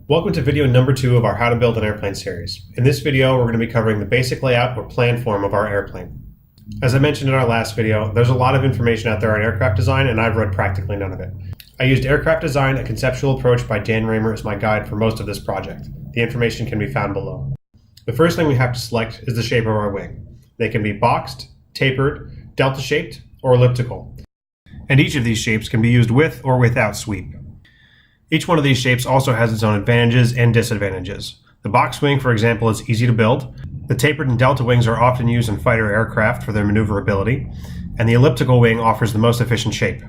Welcome to video number 2 of our How to Build an Airplane series. In this video, we're going to be covering the basic layout or plan form of our airplane. As I mentioned in our last video, there's a lot of information out there on aircraft design, and I've read practically none of it. I used Aircraft Design, a Conceptual Approach by Dan Raymer as my guide for most of this project. The information can be found below. The first thing we have to select is the shape of our wing. They can be boxed, tapered, delta-shaped, or elliptical. And each of these shapes can be used with or without sweep. Each one of these shapes also has its own advantages and disadvantages. The box wing, for example, is easy to build. The tapered and delta wings are often used in fighter aircraft for their maneuverability, and the elliptical wing offers the most efficient shape.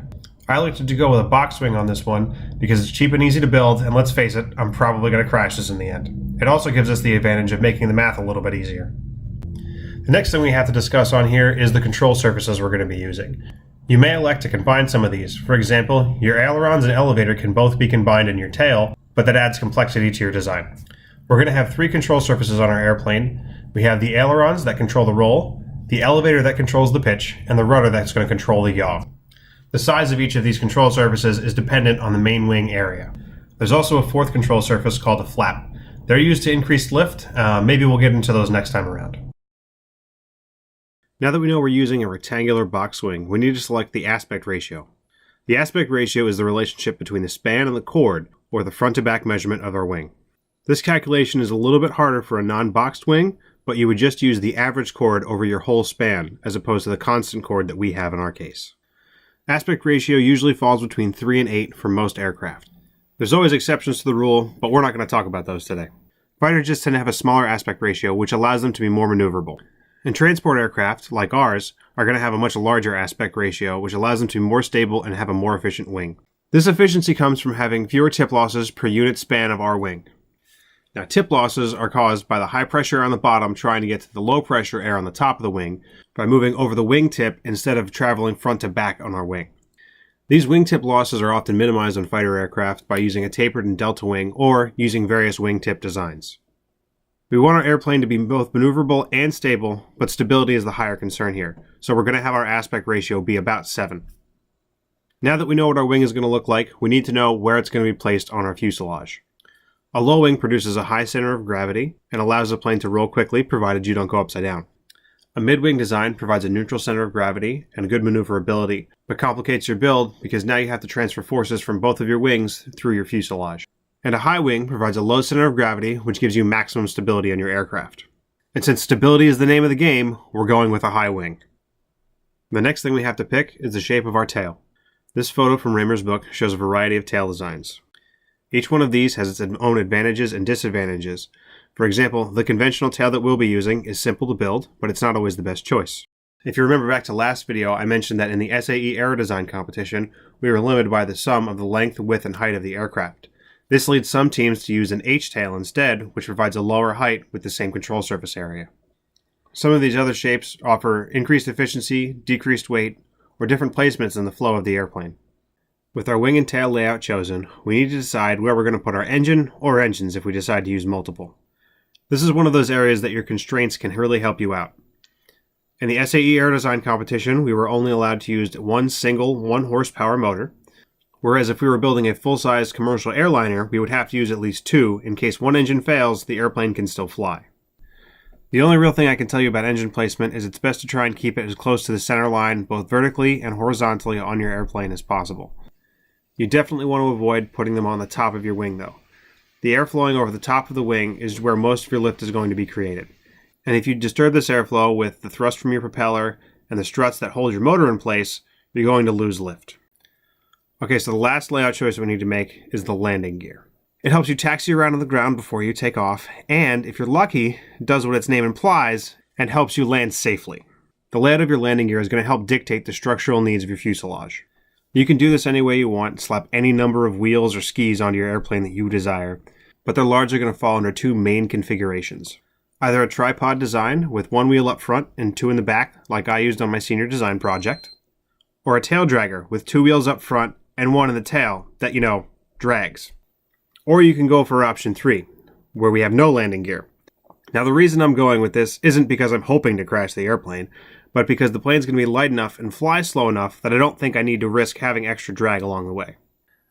I elected to go with a box wing on this one because it's cheap and easy to build, and let's face it, I'm probably going to crash this in the end. It also gives us the advantage of making the math a little bit easier. The next thing we have to discuss on here is the control surfaces we're going to be using. You may elect to combine some of these. For example, your ailerons and elevator can both be combined in your tail, but that adds complexity to your design. We're going to have 3 control surfaces on our airplane. We have the ailerons that control the roll, the elevator that controls the pitch, and the rudder that's going to control the yaw. The size of each of these control surfaces is dependent on the main wing area. There's also a 4th control surface called a flap. They're used to increase lift. Maybe we'll get into those next time around. Now that we know we're using a rectangular box wing, we need to select the aspect ratio. The aspect ratio is the relationship between the span and the chord, or the front to back measurement of our wing. This calculation is a little bit harder for a non-boxed wing, but you would just use the average chord over your whole span, as opposed to the constant chord that we have in our case. Aspect ratio usually falls between 3 and 8 for most aircraft. There's always exceptions to the rule, but we're not going to talk about those today. Fighter jets tend to have a smaller aspect ratio, which allows them to be more maneuverable. And transport aircraft, like ours, are going to have a much larger aspect ratio, which allows them to be more stable and have a more efficient wing. This efficiency comes from having fewer tip losses per unit span of our wing. Now, tip losses are caused by the high pressure on the bottom trying to get to the low pressure air on the top of the wing by moving over the wing tip instead of traveling front to back on our wing. These wingtip losses are often minimized on fighter aircraft by using a tapered and delta wing or using various wingtip designs. We want our airplane to be both maneuverable and stable, but stability is the higher concern here, so we're going to have our aspect ratio be about 7. Now that we know what our wing is going to look like, we need to know where it's going to be placed on our fuselage. A low wing produces a high center of gravity and allows the plane to roll quickly, provided you don't go upside down. A mid-wing design provides a neutral center of gravity and good maneuverability, but complicates your build because now you have to transfer forces from both of your wings through your fuselage. And a high wing provides a low center of gravity, which gives you maximum stability on your aircraft. And since stability is the name of the game, we're going with a high wing. The next thing we have to pick is the shape of our tail. This photo from Raymer's book shows a variety of tail designs. Each one of these has its own advantages and disadvantages. For example, the conventional tail that we'll be using is simple to build, but it's not always the best choice. If you remember back to last video, I mentioned that in the SAE aero design competition, we were limited by the sum of the length, width, and height of the aircraft. This leads some teams to use an H-tail instead, which provides a lower height with the same control surface area. Some of these other shapes offer increased efficiency, decreased weight, or different placements in the flow of the airplane. With our wing and tail layout chosen, we need to decide where we're going to put our engine or engines if we decide to use multiple. This is one of those areas that your constraints can really help you out. In the SAE aero design competition, we were only allowed to use one single 1-horsepower motor, whereas if we were building a full-size commercial airliner, we would have to use at least 2 in case one engine fails, the airplane can still fly. The only real thing I can tell you about engine placement is it's best to try and keep it as close to the center line, both vertically and horizontally on your airplane as possible. You definitely want to avoid putting them on the top of your wing though. The air flowing over the top of the wing is where most of your lift is going to be created. And if you disturb this airflow with the thrust from your propeller and the struts that hold your motor in place, you're going to lose lift. Okay, so the last layout choice we need to make is the landing gear. It helps you taxi around on the ground before you take off, and if you're lucky, does what its name implies and helps you land safely. The layout of your landing gear is going to help dictate the structural needs of your fuselage. You can do this any way you want, slap any number of wheels or skis onto your airplane that you desire, but they're largely going to fall under 2 main configurations. Either a tripod design with 1 wheel up front and 2 in the back, like I used on my senior design project, or a tail dragger with 2 wheels up front and 1 in the tail that, drags. Or you can go for option 3, where we have no landing gear. Now the reason I'm going with this isn't because I'm hoping to crash the airplane, but because the plane's going to be light enough and fly slow enough that I don't think I need to risk having extra drag along the way.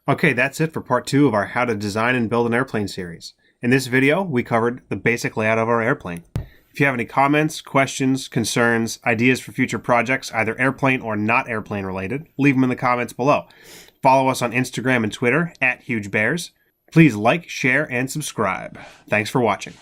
Okay, that's it for part 2 of our How to Design and Build an Airplane series. In this video, we covered the basic layout of our airplane. If you have any comments, questions, concerns, ideas for future projects, either airplane or not airplane related, leave them in the comments below. Follow us on Instagram and Twitter @HugeBears. Please like, share, and subscribe. Thanks for watching.